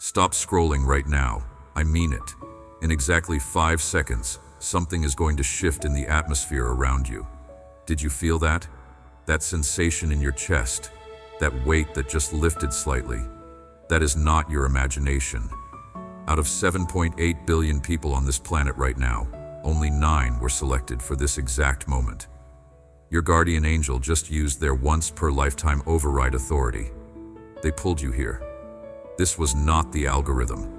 Stop scrolling right now. I mean it. In exactly 5 seconds, something is going to shift in the atmosphere around you. Did you feel that? That sensation in your chest, that weight that just lifted slightly. That is not your imagination. Out of 7.8 billion people on this planet right now, only 9 were selected for this exact moment. Your guardian angel just used their once-per-lifetime override authority. They pulled you here. This was not the algorithm.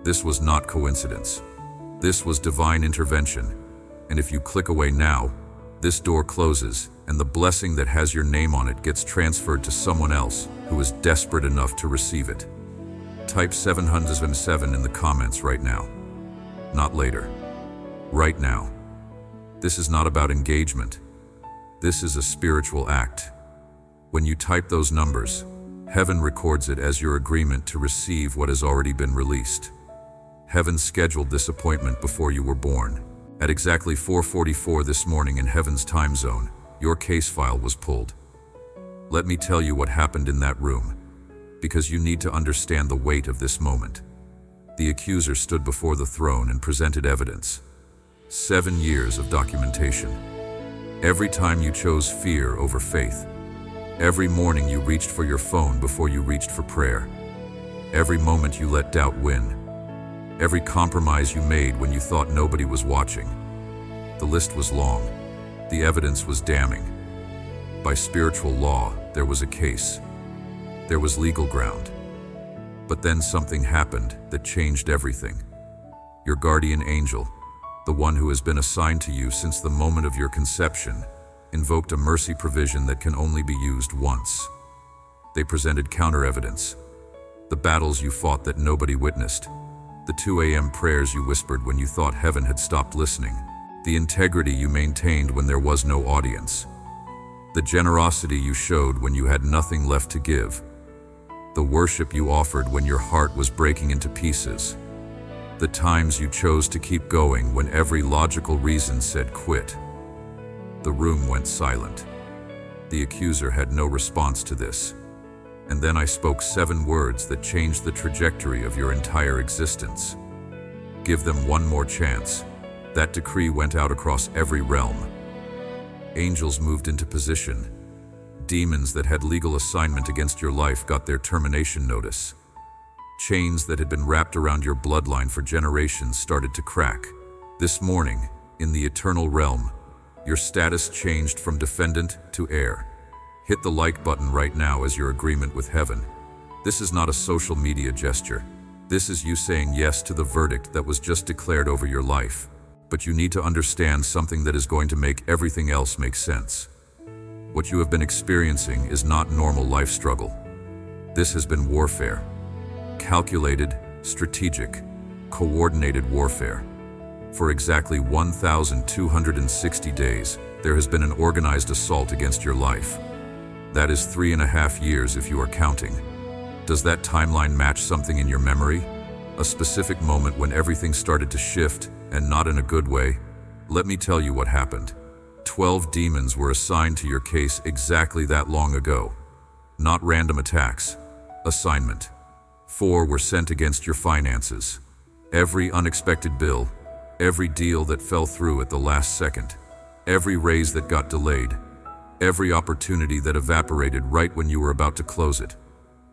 This was not coincidence. This was divine intervention. And if you click away now, this door closes, and the blessing that has your name on it gets transferred to someone else who is desperate enough to receive it. Type 707 in the comments right now. Not later. Right now. This is not about engagement. This is a spiritual act. When you type those numbers, heaven records it as your agreement to receive what has already been released. Heaven scheduled this appointment before you were born. At exactly 4:44 this morning in heaven's time zone, your case file was pulled. Let me tell you what happened in that room, because you need to understand the weight of this moment. The accuser stood before the throne and presented evidence. 7 years of documentation. Every time you chose fear over faith. Every morning you reached for your phone before you reached for prayer. Every moment you let doubt win. Every compromise you made when you thought nobody was watching. The list was long. The evidence was damning. By spiritual law, there was a case. There was legal ground. But then something happened that changed everything. Your guardian angel, the one who has been assigned to you since the moment of your conception, invoked a mercy provision that can only be used once. They presented counter-evidence. The battles you fought that nobody witnessed. The 2 a.m. prayers you whispered when you thought heaven had stopped listening. The integrity you maintained when there was no audience. The generosity you showed when you had nothing left to give. The worship you offered when your heart was breaking into pieces. The times you chose to keep going when every logical reason said quit. The room went silent. The accuser had no response to this. And then I spoke 7 words that changed the trajectory of your entire existence. Give them one more chance. That decree went out across every realm. Angels moved into position. Demons that had legal assignment against your life got their termination notice. Chains that had been wrapped around your bloodline for generations started to crack. This morning, in the eternal realm, your status changed from defendant to heir. Hit the like button right now as your agreement with heaven. This is not a social media gesture. This is you saying yes to the verdict that was just declared over your life. But you need to understand something that is going to make everything else make sense. What you have been experiencing is not normal life struggle. This has been warfare. Calculated, strategic, coordinated warfare. For exactly 1,260 days, there has been an organized assault against your life. That is 3.5 years if you are counting. Does that timeline match something in your memory? A specific moment when everything started to shift, and not in a good way? Let me tell you what happened. 12 demons were assigned to your case exactly that long ago. Not random attacks. Assignment. 4 were sent against your finances. Every unexpected bill, every deal that fell through at the last second, every raise that got delayed, every opportunity that evaporated right when you were about to close it.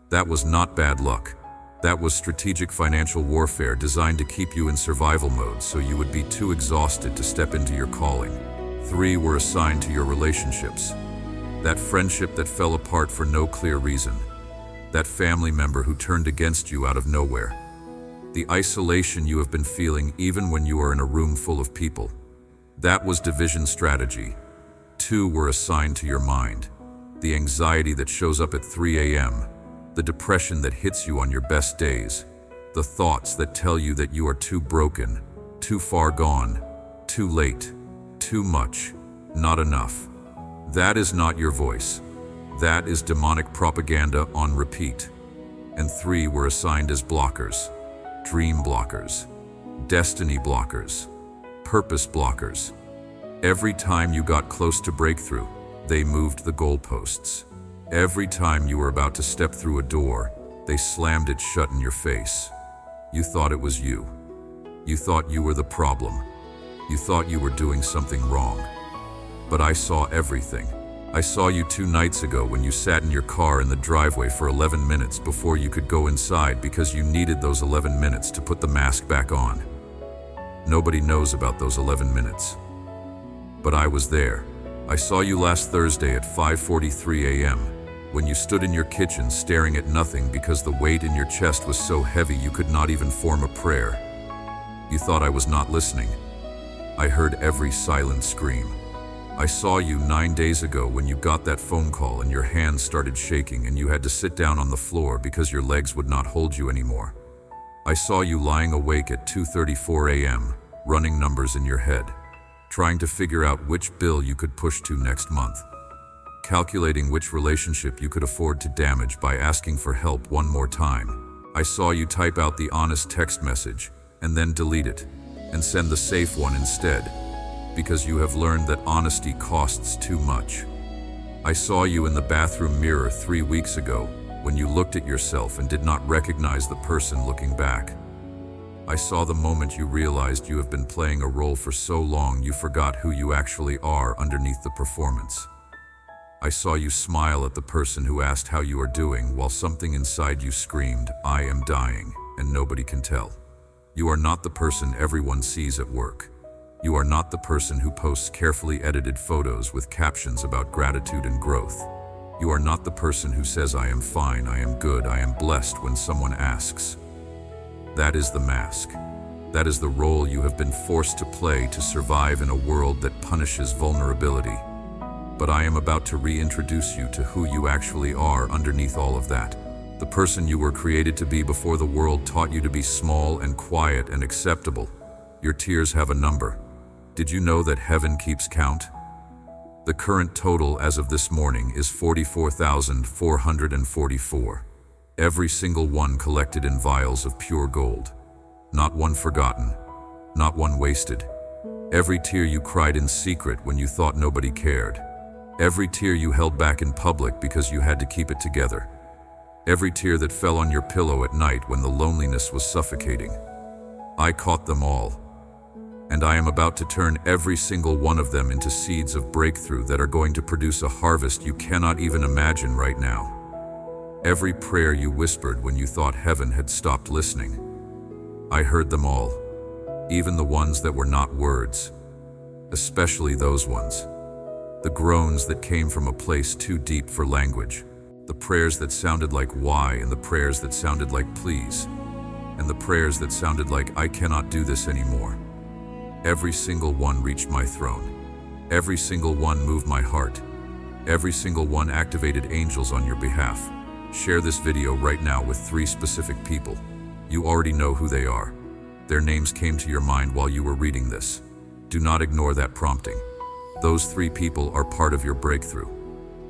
That was not bad luck. That was strategic financial warfare designed to keep you in survival mode so you would be too exhausted to step into your calling. 3 were assigned to your relationships. That friendship that fell apart for no clear reason. That family member who turned against you out of nowhere. The isolation you have been feeling even when you are in a room full of people. That was division strategy. 2 were assigned to your mind. The anxiety that shows up at 3 a.m. The depression that hits you on your best days. The thoughts that tell you that you are too broken, too far gone, too late, too much, not enough. That is not your voice. That is demonic propaganda on repeat. And 3 were assigned as blockers. Dream blockers. Destiny blockers. Purpose blockers. Every time you got close to breakthrough, they moved the goalposts. Every time you were about to step through a door, They slammed it shut in your face. You thought it was you. You thought you were the problem. You thought you were doing something wrong. But I saw everything. I saw you 2 nights ago when you sat in your car in the driveway for 11 minutes before you could go inside because you needed those 11 minutes to put the mask back on. Nobody knows about those 11 minutes. But I was there. I saw you last Thursday at 5:43 a.m. when you stood in your kitchen staring at nothing because the weight in your chest was so heavy you could not even form a prayer. You thought I was not listening. I heard every silent scream. I saw you 9 days ago when you got that phone call and your hands started shaking and you had to sit down on the floor because your legs would not hold you anymore. I saw you lying awake at 2:34 a.m., running numbers in your head, trying to figure out which bill you could push to next month, calculating which relationship you could afford to damage by asking for help one more time. I saw you type out the honest text message and then delete it and send the safe one instead, because you have learned that honesty costs too much. I saw you in the bathroom mirror 3 weeks ago when you looked at yourself and did not recognize the person looking back. I saw the moment you realized you have been playing a role for so long you forgot who you actually are underneath the performance. I saw you smile at the person who asked how you are doing while something inside you screamed, "I am dying," and nobody can tell. You are not the person everyone sees at work. You are not the person who posts carefully edited photos with captions about gratitude and growth. You are not the person who says, "I am fine, I am good, I am blessed" when someone asks. That is the mask. That is the role you have been forced to play to survive in a world that punishes vulnerability. But I am about to reintroduce you to who you actually are underneath all of that. The person you were created to be before the world taught you to be small and quiet and acceptable. Your tears have a number. Did you know that heaven keeps count? The current total as of this morning is 44,444. Every single one collected in vials of pure gold. Not one forgotten, not one wasted. Every tear you cried in secret when you thought nobody cared. Every tear you held back in public because you had to keep it together. Every tear that fell on your pillow at night when the loneliness was suffocating. I caught them all. And I am about to turn every single one of them into seeds of breakthrough that are going to produce a harvest you cannot even imagine right now. Every prayer you whispered when you thought heaven had stopped listening. I heard them all, even the ones that were not words, especially those ones. The groans that came from a place too deep for language. The prayers that sounded like why, and the prayers that sounded like please, and the prayers that sounded like I cannot do this anymore. Every single one reached my throne. Every single one moved my heart. Every single one activated angels on your behalf. Share this video right now with 3 specific people. You already know who they are. Their names came to your mind while you were reading this. Do not ignore that prompting. Those 3 people are part of your breakthrough.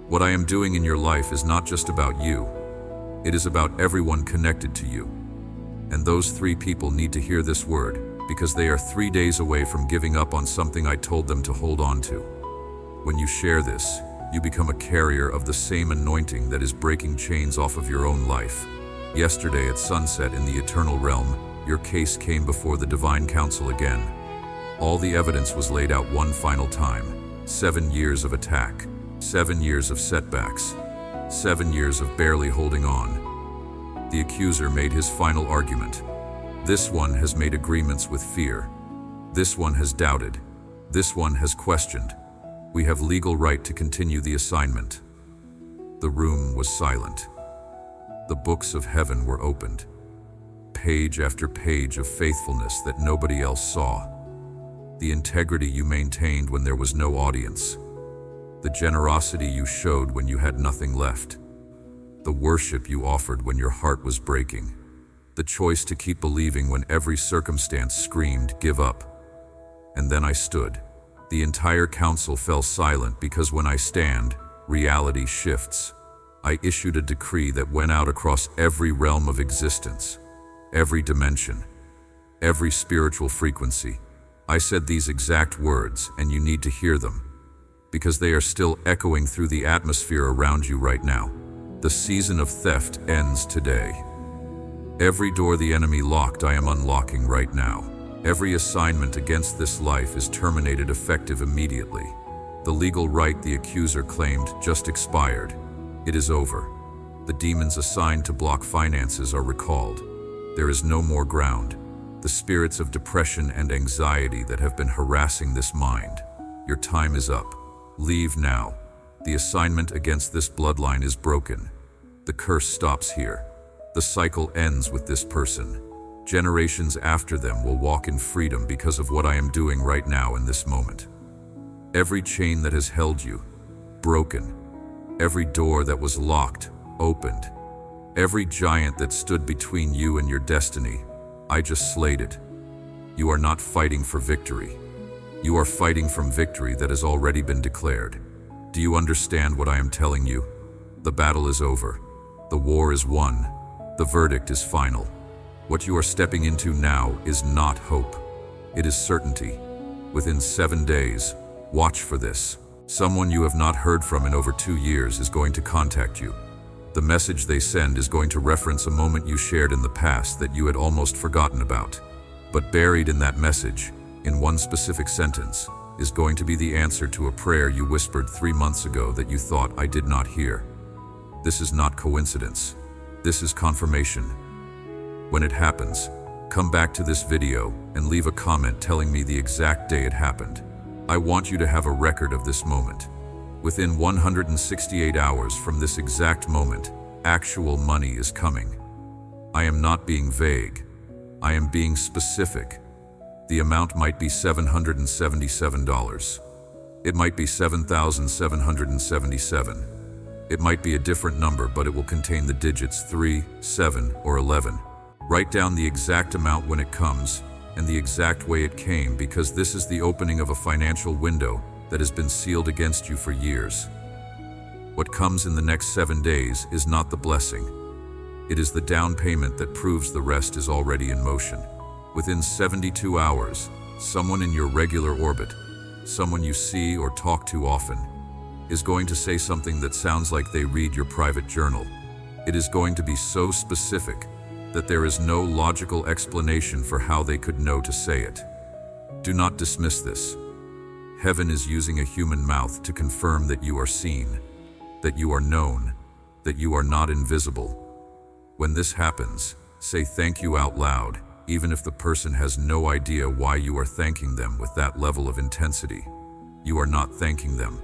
What I am doing in your life is not just about you. It is about everyone connected to you. And those 3 people need to hear this word, because they are 3 days away from giving up on something I told them to hold on to. When you share this, you become a carrier of the same anointing that is breaking chains off of your own life. Yesterday at sunset in the eternal realm, your case came before the divine council again. All the evidence was laid out one final time. 7 years of attack, 7 years of setbacks, 7 years of barely holding on. The accuser made his final argument. This one has made agreements with fear. This one has doubted. This one has questioned. We have legal right to continue the assignment. The room was silent. The books of heaven were opened. Page after page of faithfulness that nobody else saw. The integrity you maintained when there was no audience. The generosity you showed when you had nothing left. The worship you offered when your heart was breaking. The choice to keep believing when every circumstance screamed, "Give up." And then I stood. The entire council fell silent because when I stand, reality shifts. I issued a decree that went out across every realm of existence, every dimension, every spiritual frequency. I said these exact words, and you need to hear them, because they are still echoing through the atmosphere around you right now. The season of theft ends today. Every door the enemy locked, I am unlocking right now. Every assignment against this life is terminated effective immediately. The legal right the accuser claimed just expired. It is over. The demons assigned to block finances are recalled. There is no more ground. The spirits of depression and anxiety that have been harassing this mind. Your time is up. Leave now. The assignment against this bloodline is broken. The curse stops here. The cycle ends with this person. Generations after them will walk in freedom because of what I am doing right now in this moment. Every chain that has held you, broken. Every door that was locked, opened. Every giant that stood between you and your destiny, I just slayed it. You are not fighting for victory. You are fighting from victory that has already been declared. Do you understand what I am telling you? The battle is over. The war is won. The verdict is final. What you are stepping into now is not hope. It is certainty. Within 7 days, watch for this. Someone you have not heard from in over 2 years is going to contact you. The message they send is going to reference a moment you shared in the past that you had almost forgotten about. But buried in that message, in one specific sentence, is going to be the answer to a prayer you whispered 3 months ago that you thought I did not hear. This is not coincidence. This is confirmation. When it happens, come back to this video and leave a comment telling me the exact day it happened. I want you to have a record of this moment. Within 168 hours from this exact moment, actual money is coming. I am not being vague. I am being specific. The amount might be $777. It might be $7,777. It might be a different number, but it will contain the digits 3, 7, or 11. Write down the exact amount when it comes and the exact way it came, because this is the opening of a financial window that has been sealed against you for years. What comes in the next 7 days is not the blessing. It is the down payment that proves the rest is already in motion. Within 72 hours, someone in your regular orbit, someone you see or talk to often, is going to say something that sounds like they read your private journal. It is going to be so specific that there is no logical explanation for how they could know to say it. Do not dismiss this. Heaven is using a human mouth to confirm that you are seen, that you are known, that you are not invisible. When this happens, say thank you out loud, even if the person has no idea why you are thanking them with that level of intensity. You are not thanking them.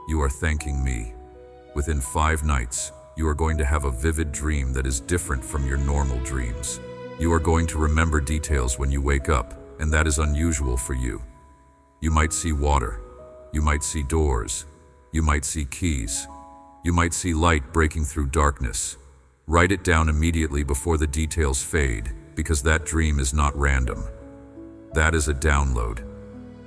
You are thanking me. Within 5 nights, you are going to have a vivid dream that is different from your normal dreams. You are going to remember details when you wake up, and that is unusual for you. You might see water. You might see doors. You might see keys. You might see light breaking through darkness. Write it down immediately before the details fade, because that dream is not random. That is a download.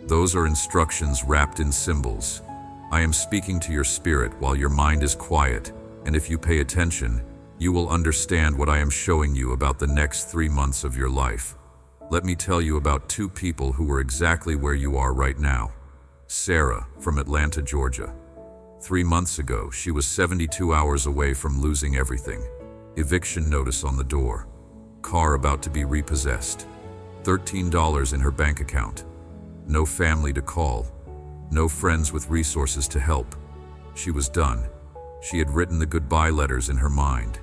Those are instructions wrapped in symbols. I am speaking to your spirit while your mind is quiet, and if you pay attention, you will understand what I am showing you about the next 3 months of your life. Let me tell you about 2 people who are exactly where you are right now. Sarah, from Atlanta, Georgia. 3 months ago, she was 72 hours away from losing everything. Eviction notice on the door. Car about to be repossessed. $13 in her bank account. No family to call. No friends with resources to help. She was done. She had written the goodbye letters in her mind.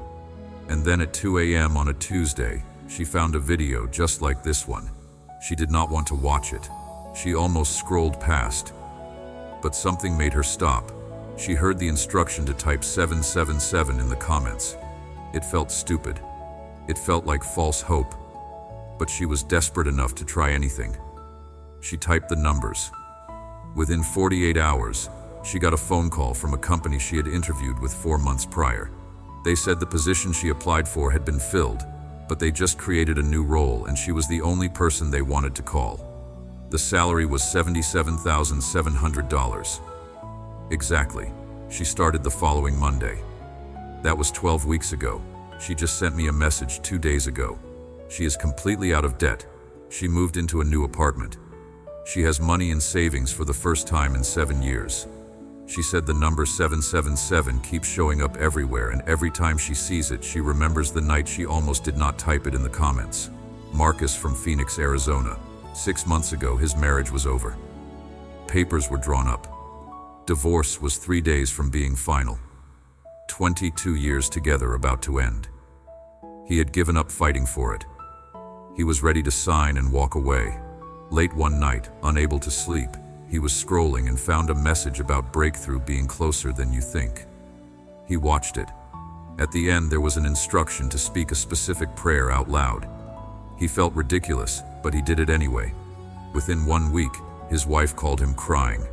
And then at 2 a.m. on a Tuesday, she found a video just like this one. She did not want to watch it. She almost scrolled past. But something made her stop. She heard the instruction to type 777 in the comments. It felt stupid. It felt like false hope. But she was desperate enough to try anything. She typed the numbers. Within 48 hours, she got a phone call from a company she had interviewed with 4 months prior. They said the position she applied for had been filled, but they just created a new role and she was the only person they wanted to call. The salary was $77,700. Exactly. She started the following Monday. That was 12 weeks ago. She just sent me a message 2 days ago. She is completely out of debt. She moved into a new apartment. She has money in savings for the first time in 7 years. She said the number 777 keeps showing up everywhere, and every time she sees it, she remembers the night she almost did not type it in the comments. Marcus from Phoenix, Arizona. 6 months ago, his marriage was over. Papers were drawn up. Divorce was 3 days from being final. 22 years together about to end. He had given up fighting for it. He was ready to sign and walk away. Late one night, unable to sleep, he was scrolling and found a message about breakthrough being closer than you think. He watched it. At the end, there was an instruction to speak a specific prayer out loud. He felt ridiculous, but he did it anyway. Within 1 week, his wife called him crying.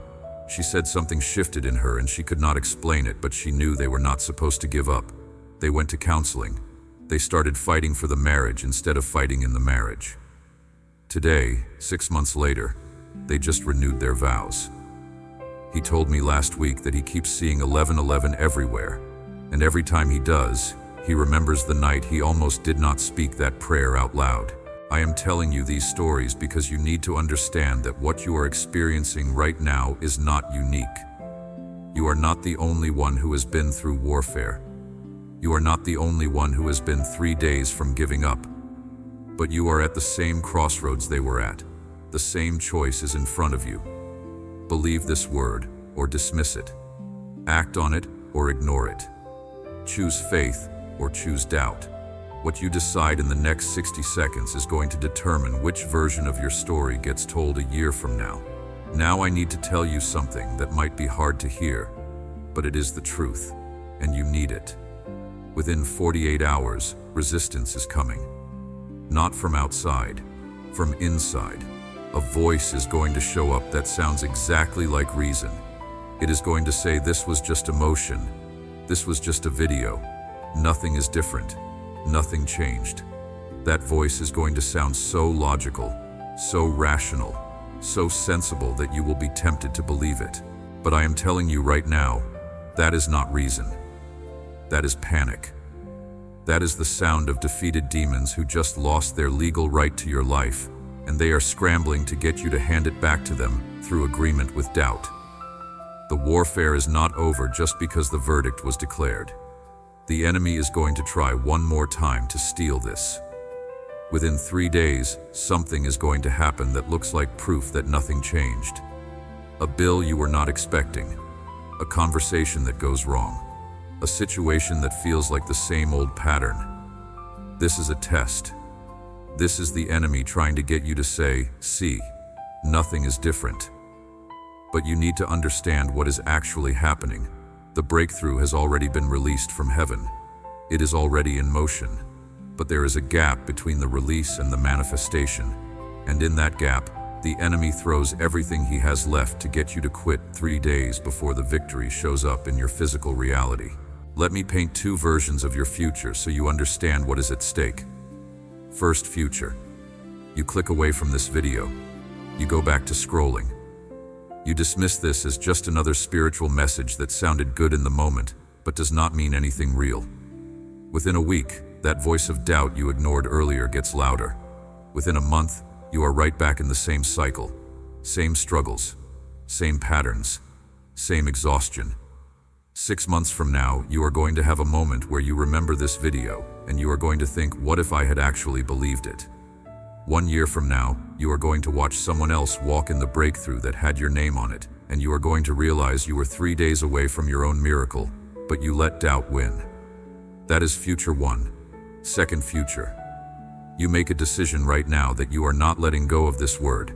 She said something shifted in her and she could not explain it, but she knew they were not supposed to give up. They went to counseling. They started fighting for the marriage instead of fighting in the marriage. Today, 6 months later, they just renewed their vows. He told me last week that he keeps seeing 1111 everywhere, and every time he does, he remembers the night he almost did not speak that prayer out loud. I am telling you these stories because you need to understand that what you are experiencing right now is not unique. You are not the only one who has been through warfare. You are not the only one who has been 3 days from giving up. But you are at the same crossroads they were at. The same choice is in front of you. Believe this word or dismiss it. Act on it or ignore it. Choose faith or choose doubt. What you decide in the next 60 seconds is going to determine which version of your story gets told a year from now. Now I need to tell you something that might be hard to hear, but it is the truth, and you need it. Within 48 hours, resistance is coming. Not from outside, from inside. A voice is going to show up that sounds exactly like reason. It is going to say, this was just emotion. This was just a video. Nothing is different. Nothing changed. That voice is going to sound so logical, so rational, so sensible that you will be tempted to believe it. But I am telling you right now, that is not reason. That is panic. That is the sound of defeated demons who just lost their legal right to your life, and they are scrambling to get you to hand it back to them through agreement with doubt. The warfare is not over just because the verdict was declared. The enemy is going to try one more time to steal this. Within 3 days, something is going to happen that looks like proof that nothing changed. A bill you were not expecting. A conversation that goes wrong. A situation that feels like the same old pattern. This is a test. This is the enemy trying to get you to say, see, nothing is different. But you need to understand what is actually happening. The breakthrough has already been released from heaven. It is already in motion. But there is a gap between the release and the manifestation. And in that gap, the enemy throws everything he has left to get you to quit 3 days before the victory shows up in your physical reality. Let me paint 2 versions of your future so you understand what is at stake. First, future. You click away from this video. You go back to scrolling. You dismiss this as just another spiritual message that sounded good in the moment, but does not mean anything real. Within a week, that voice of doubt you ignored earlier gets louder. Within a month, you are right back in the same cycle. Same struggles, same patterns, same exhaustion. 6 months from now, you are going to have a moment where you remember this video, and you are going to think, what if I had actually believed it? 1 year from now, you are going to watch someone else walk in the breakthrough that had your name on it, and you are going to realize you were 3 days away from your own miracle, but you let doubt win. That is future 1. Second future. You make a decision right now that you are not letting go of this word.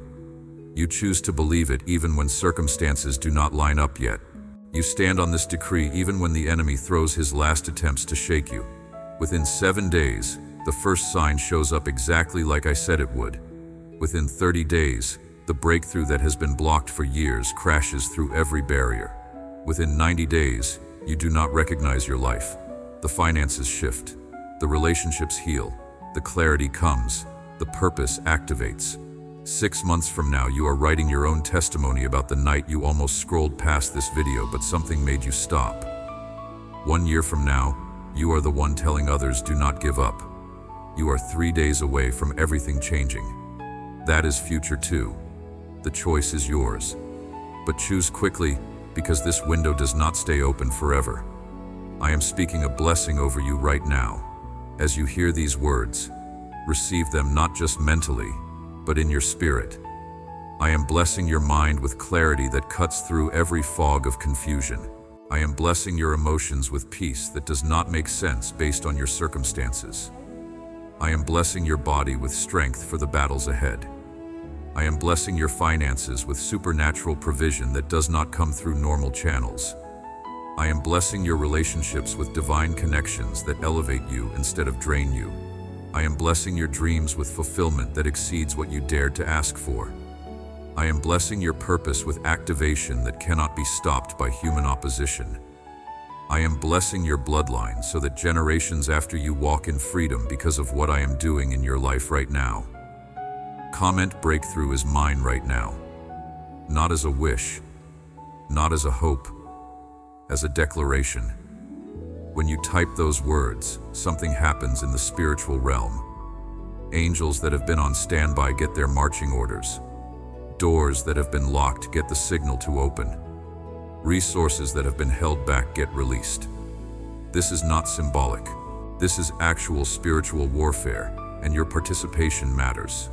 You choose to believe it even when circumstances do not line up yet. You stand on this decree even when the enemy throws his last attempts to shake you. Within 7 days, the first sign shows up exactly like I said it would. Within 30 days, the breakthrough that has been blocked for years crashes through every barrier. Within 90 days, you do not recognize your life. The finances shift. The relationships heal. The clarity comes. The purpose activates. 6 months from now, you are writing your own testimony about the night you almost scrolled past this video, but something made you stop. 1 year from now, you are the one telling others, do not give up. You are 3 days away from everything changing. That is future 2. The choice is yours. But choose quickly, because this window does not stay open forever. I am speaking a blessing over you right now. As you hear these words, receive them not just mentally, but in your spirit. I am blessing your mind with clarity that cuts through every fog of confusion. I am blessing your emotions with peace that does not make sense based on your circumstances. I am blessing your body with strength for the battles ahead. I am blessing your finances with supernatural provision that does not come through normal channels. I am blessing your relationships with divine connections that elevate you instead of drain you. I am blessing your dreams with fulfillment that exceeds what you dared to ask for. I am blessing your purpose with activation that cannot be stopped by human opposition. I am blessing your bloodline so that generations after you walk in freedom because of what I am doing in your life right now. Comment breakthrough is mine right now. Not as a wish, not as a hope, as a declaration. When you type those words, something happens in the spiritual realm. Angels that have been on standby get their marching orders. Doors that have been locked get the signal to open. Resources that have been held back get released. This is not symbolic. This is actual spiritual warfare, and your participation matters.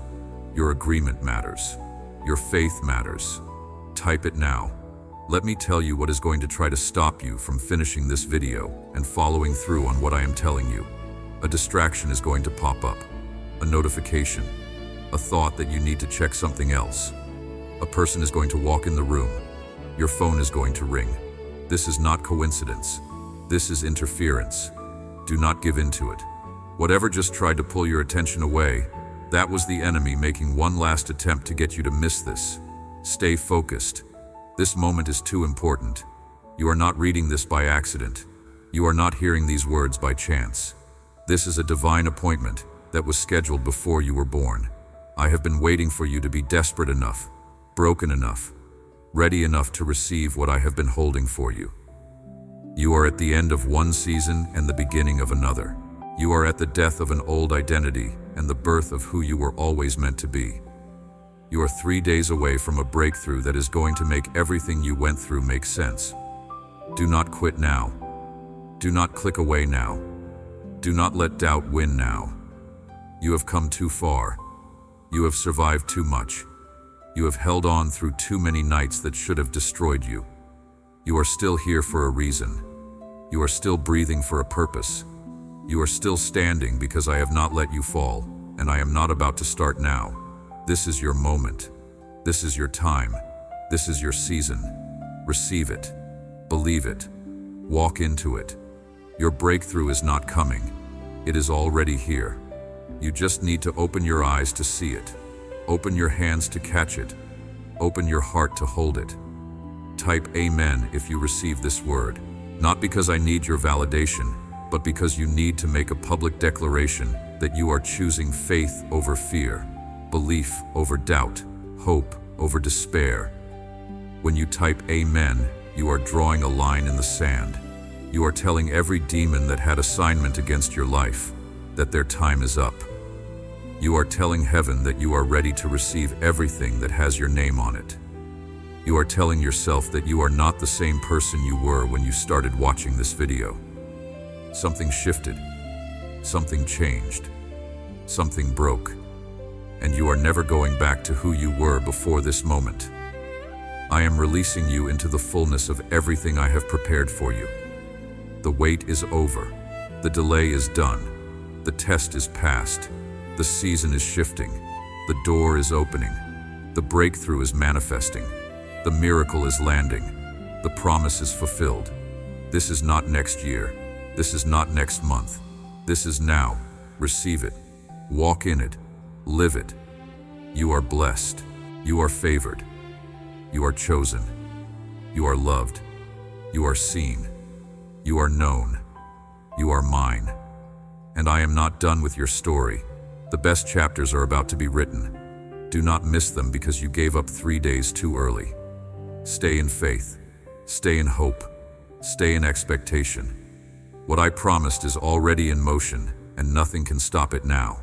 Your agreement matters. Your faith matters. Type it now. Let me tell you what is going to try to stop you from finishing this video and following through on what I am telling you. A distraction is going to pop up. A notification. A thought that you need to check something else. A person is going to walk in the room. Your phone is going to ring. This is not coincidence. This is interference. Do not give in to it. Whatever just tried to pull your attention away, that was the enemy making one last attempt to get you to miss this. Stay focused. This moment is too important. You are not reading this by accident. You are not hearing these words by chance. This is a divine appointment that was scheduled before you were born. I have been waiting for you to be desperate enough, broken enough, ready enough to receive what I have been holding for you. You are at the end of one season and the beginning of another. You are at the death of an old identity and the birth of who you were always meant to be. You are 3 days away from a breakthrough that is going to make everything you went through make sense. Do not quit now. Do not click away now. Do not let doubt win now. You have come too far. You have survived too much. You have held on through too many nights that should have destroyed you. You are still here for a reason. You are still breathing for a purpose. You are still standing because I have not let you fall, and I am not about to start now. This is your moment. This is your time. This is your season. Receive it. Believe it. Walk into it. Your breakthrough is not coming. It is already here. You just need to open your eyes to see it. Open your hands to catch it. Open your heart to hold it. Type Amen if you receive this word, not because I need your validation, but because you need to make a public declaration that you are choosing faith over fear, belief over doubt, hope over despair. When you type Amen, you are drawing a line in the sand. You are telling every demon that had assignment against your life that their time is up. You are telling heaven that you are ready to receive everything that has your name on it. You are telling yourself that you are not the same person you were when you started watching this video. Something shifted. Something changed. Something broke. And you are never going back to who you were before this moment. I am releasing you into the fullness of everything I have prepared for you. The wait is over. The delay is done. The test is passed. The season is shifting. The door is opening. The breakthrough is manifesting. The miracle is landing. The promise is fulfilled. This is not next year. This is not next month. This is now. Receive it. Walk in it. Live it. You are blessed. You are favored. You are chosen. You are loved. You are seen. You are known. You are mine. And I am not done with your story. The best chapters are about to be written. Do not miss them because you gave up 3 days too early. Stay in faith. Stay in hope. Stay in expectation. What I promised is already in motion, and nothing can stop it now.